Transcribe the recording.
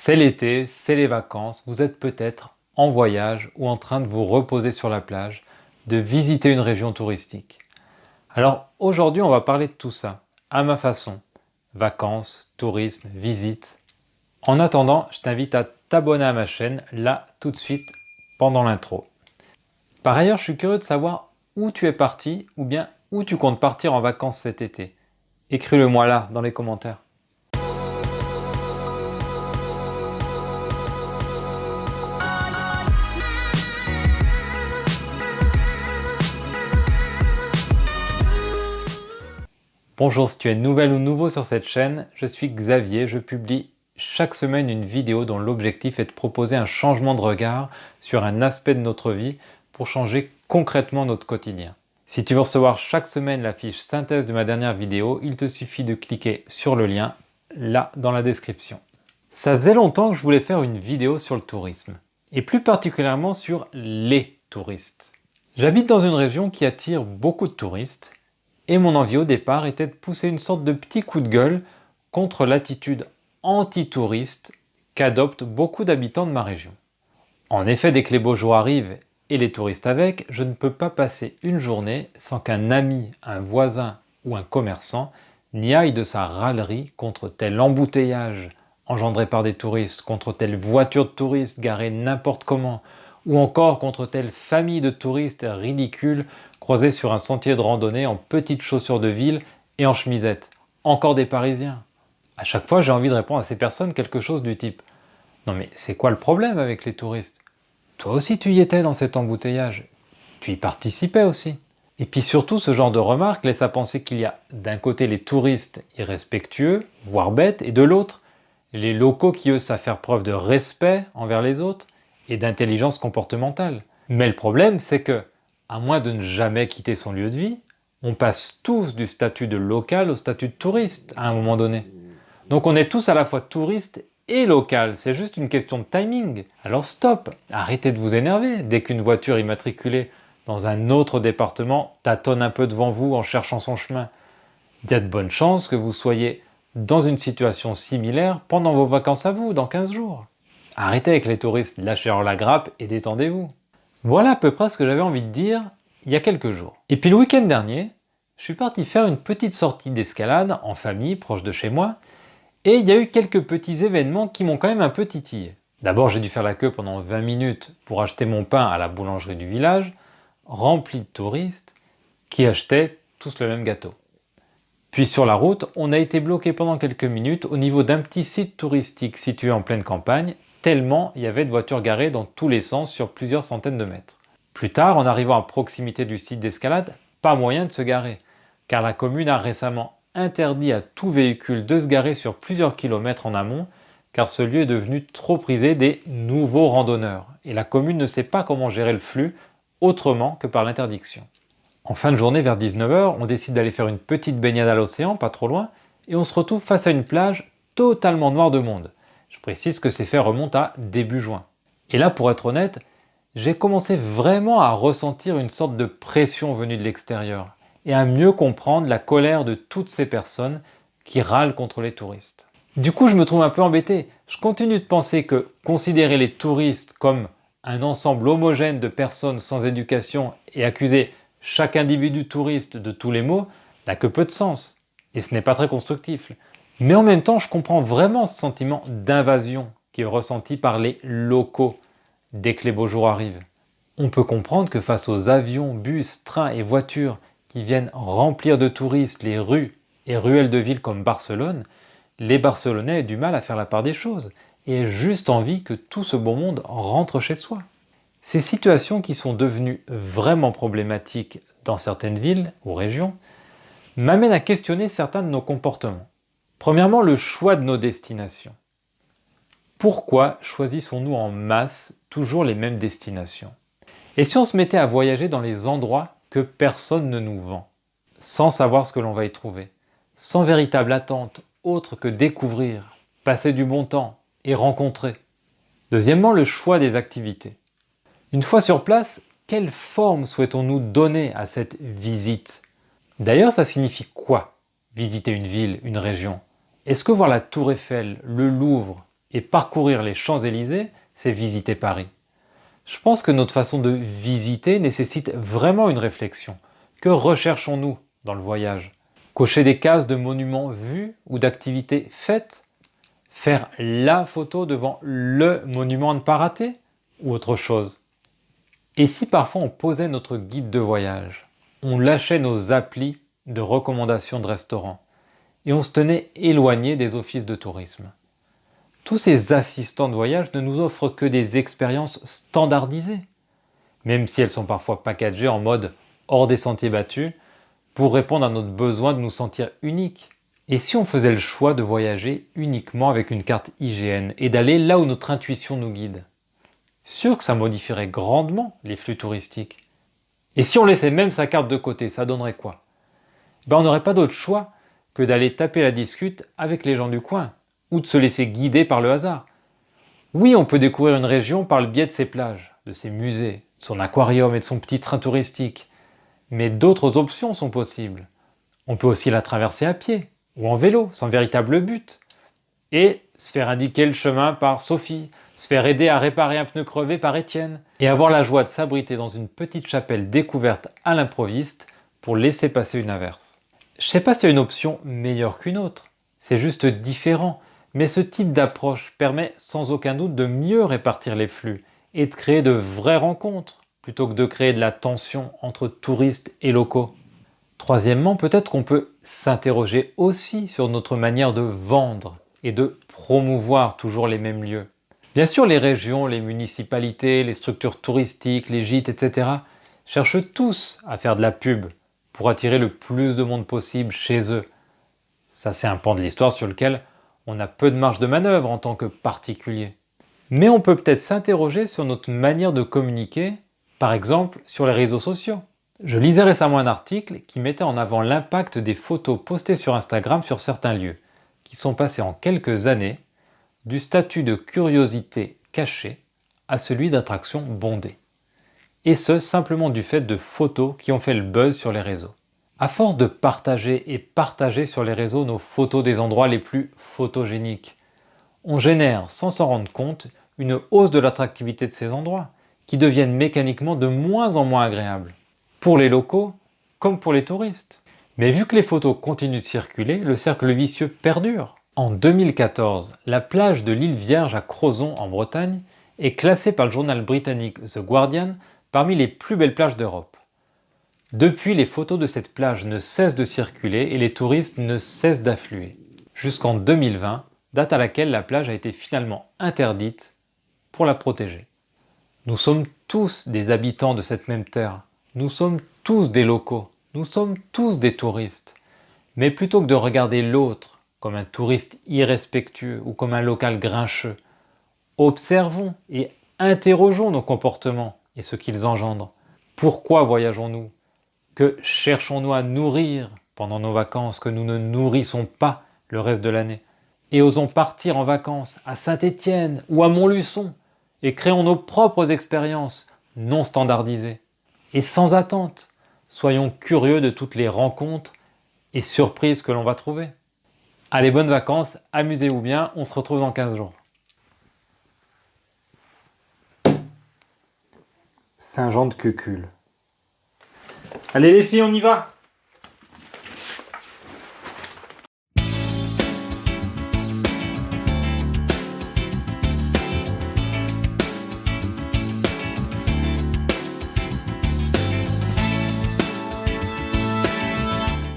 C'est l'été, c'est les vacances, vous êtes peut-être en voyage ou en train de vous reposer sur la plage, de visiter une région touristique. Alors aujourd'hui on va parler de tout ça, à ma façon. Vacances, tourisme, visite. En attendant, je t'invite à t'abonner à ma chaîne, là, tout de suite, pendant l'intro. Par ailleurs, je suis curieux de savoir où tu es parti ou bien où tu comptes partir en vacances cet été. Écris-le moi là, dans les commentaires. Bonjour, si tu es nouvelle ou nouveau sur cette chaîne, je suis Xavier, je publie chaque semaine une vidéo dont l'objectif est de proposer un changement de regard sur un aspect de notre vie pour changer concrètement notre quotidien. Si tu veux recevoir chaque semaine la fiche synthèse de ma dernière vidéo, il te suffit de cliquer sur le lien là dans la description. Ça faisait longtemps que je voulais faire une vidéo sur le tourisme, et plus particulièrement sur les touristes. J'habite dans une région qui attire beaucoup de touristes, et mon envie au départ était de pousser une sorte de petit coup de gueule contre l'attitude anti-touriste qu'adoptent beaucoup d'habitants de ma région. En effet, dès que les beaux jours arrivent, et les touristes avec, je ne peux pas passer une journée sans qu'un ami, un voisin ou un commerçant n'y aille de sa râlerie contre tel embouteillage engendré par des touristes, contre telle voiture de touristes garée n'importe comment, ou encore contre telle famille de touristes ridicules croisés sur un sentier de randonnée en petites chaussures de ville et en chemisette. Encore des Parisiens. À chaque fois, j'ai envie de répondre à ces personnes quelque chose du type « Non mais c'est quoi le problème avec les touristes? Toi aussi tu y étais dans cet embouteillage. Tu y participais aussi. » Et puis surtout, ce genre de remarques laisse à penser qu'il y a d'un côté les touristes irrespectueux, voire bêtes, et de l'autre, les locaux qui eux savent faire preuve de respect envers les autres et d'intelligence comportementale. Mais le problème, c'est que, à moins de ne jamais quitter son lieu de vie, on passe tous du statut de local au statut de touriste à un moment donné. Donc on est tous à la fois touristes et local, c'est juste une question de timing. Alors stop, arrêtez de vous énerver dès qu'une voiture immatriculée dans un autre département tâtonne un peu devant vous en cherchant son chemin. Il y a de bonnes chances que vous soyez dans une situation similaire pendant vos vacances à vous, dans 15 jours. Arrêtez avec les touristes, lâchez-leur la grappe et détendez-vous. Voilà à peu près ce que j'avais envie de dire il y a quelques jours. Et puis le week-end dernier, je suis parti faire une petite sortie d'escalade en famille, proche de chez moi, et il y a eu quelques petits événements qui m'ont quand même un peu titillé. D'abord, j'ai dû faire la queue pendant 20 minutes pour acheter mon pain à la boulangerie du village, remplie de touristes qui achetaient tous le même gâteau. Puis sur la route, on a été bloqué pendant quelques minutes au niveau d'un petit site touristique situé en pleine campagne, tellement il y avait de voitures garées dans tous les sens sur plusieurs centaines de mètres. Plus tard, en arrivant à proximité du site d'escalade, pas moyen de se garer, car la commune a récemment interdit à tout véhicule de se garer sur plusieurs kilomètres en amont, car ce lieu est devenu trop prisé des nouveaux randonneurs, et la commune ne sait pas comment gérer le flux autrement que par l'interdiction. En fin de journée, vers 19h, on décide d'aller faire une petite baignade à l'océan, pas trop loin, et on se retrouve face à une plage totalement noire de monde. Je précise que ces faits remontent à début juin. Et là, pour être honnête, j'ai commencé vraiment à ressentir une sorte de pression venue de l'extérieur, et à mieux comprendre la colère de toutes ces personnes qui râlent contre les touristes. Du coup, je me trouve un peu embêté. Je continue de penser que considérer les touristes comme un ensemble homogène de personnes sans éducation et accuser chaque individu touriste de tous les maux n'a que peu de sens, et ce n'est pas très constructif. Mais en même temps, je comprends vraiment ce sentiment d'invasion qui est ressenti par les locaux dès que les beaux jours arrivent. On peut comprendre que face aux avions, bus, trains et voitures qui viennent remplir de touristes les rues et ruelles de villes comme Barcelone, les Barcelonais aient du mal à faire la part des choses et aient juste envie que tout ce beau monde rentre chez soi. Ces situations qui sont devenues vraiment problématiques dans certaines villes ou régions m'amènent à questionner certains de nos comportements. Premièrement, le choix de nos destinations. Pourquoi choisissons-nous en masse toujours les mêmes destinations? Et si on se mettait à voyager dans les endroits que personne ne nous vend, sans savoir ce que l'on va y trouver, sans véritable attente autre que découvrir, passer du bon temps et rencontrer? Deuxièmement, le choix des activités. Une fois sur place, quelle forme souhaitons-nous donner à cette visite? D'ailleurs, ça signifie quoi, visiter une ville, une région? Est-ce que voir la Tour Eiffel, le Louvre Et parcourir les Champs-Élysées, c'est visiter Paris. Je pense que notre façon de visiter nécessite vraiment une réflexion. Que recherchons-nous dans le voyage? Cocher des cases de monuments vus ou d'activités faites? Faire la photo devant le monument à ne pas rater? Ou autre chose? Et si parfois on posait notre guide de voyage? On lâchait nos applis de recommandations de restaurants et on se tenait éloigné des offices de tourisme. Tous ces assistants de voyage ne nous offrent que des expériences standardisées, même si elles sont parfois packagées en mode hors des sentiers battus pour répondre à notre besoin de nous sentir uniques. Et si on faisait le choix de voyager uniquement avec une carte IGN et d'aller là où notre intuition nous guide? Sûr que ça modifierait grandement les flux touristiques. Et si on laissait même sa carte de côté, ça donnerait quoi? On n'aurait pas d'autre choix que d'aller taper la discute avec les gens du coin, ou de se laisser guider par le hasard. Oui, on peut découvrir une région par le biais de ses plages, de ses musées, de son aquarium et de son petit train touristique. Mais d'autres options sont possibles. On peut aussi la traverser à pied, ou en vélo, sans véritable but. Et se faire indiquer le chemin par Sophie, se faire aider à réparer un pneu crevé par Étienne, et avoir la joie de s'abriter dans une petite chapelle découverte à l'improviste pour laisser passer une averse. Je sais pas s'il y a une option meilleure qu'une autre, c'est juste différent, mais ce type d'approche permet sans aucun doute de mieux répartir les flux et de créer de vraies rencontres, plutôt que de créer de la tension entre touristes et locaux. Troisièmement, peut-être qu'on peut s'interroger aussi sur notre manière de vendre et de promouvoir toujours les mêmes lieux. Bien sûr, les régions, les municipalités, les structures touristiques, les gîtes, etc. cherchent tous à faire de la pub pour attirer le plus de monde possible chez eux. Ça, c'est un pan de l'histoire sur lequel on a peu de marge de manœuvre en tant que particulier. Mais on peut peut-être s'interroger sur notre manière de communiquer, par exemple sur les réseaux sociaux. Je lisais récemment un article qui mettait en avant l'impact des photos postées sur Instagram sur certains lieux, qui sont passés en quelques années du statut de curiosité cachée à celui d'attraction bondée. Et ce, simplement du fait de photos qui ont fait le buzz sur les réseaux. À force de partager et partager sur les réseaux nos photos des endroits les plus photogéniques, on génère, sans s'en rendre compte, une hausse de l'attractivité de ces endroits, qui deviennent mécaniquement de moins en moins agréables, pour les locaux comme pour les touristes. Mais vu que les photos continuent de circuler, le cercle vicieux perdure. En 2014, la plage de l'île Vierge à Crozon en Bretagne est classée par le journal britannique The Guardian parmi les plus belles plages d'Europe. Depuis, les photos de cette plage ne cessent de circuler et les touristes ne cessent d'affluer. Jusqu'en 2020, date à laquelle la plage a été finalement interdite pour la protéger. Nous sommes tous des habitants de cette même terre. Nous sommes tous des locaux. Nous sommes tous des touristes. Mais plutôt que de regarder l'autre comme un touriste irrespectueux ou comme un local grincheux, observons et interrogeons nos comportements et ce qu'ils engendrent. Pourquoi voyageons-nous? Que cherchons-nous à nourrir pendant nos vacances que nous ne nourrissons pas le reste de l'année? Et osons partir en vacances à Saint-Étienne ou à Montluçon et créons nos propres expériences non standardisées. Et sans attente, soyons curieux de toutes les rencontres et surprises que l'on va trouver. Allez, bonnes vacances, amusez-vous bien, on se retrouve dans 15 jours. Saint-Jean de Cucul. Allez les filles, on y va!